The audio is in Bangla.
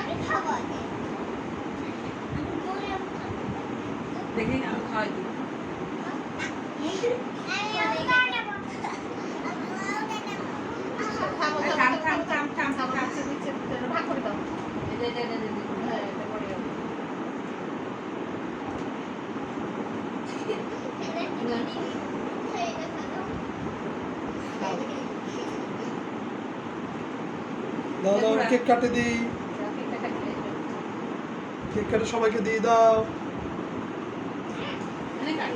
আমি খাবো আগে। দেখি না খাওয়াই দিই। ভাগ করে দাও। দে দে দে দে দে। হ্যাঁ, এটা করে দাও। দাও দাও কেক কাটে দিই, কেক কাটে সবাইকে দিয়ে দাও। এনে কাট।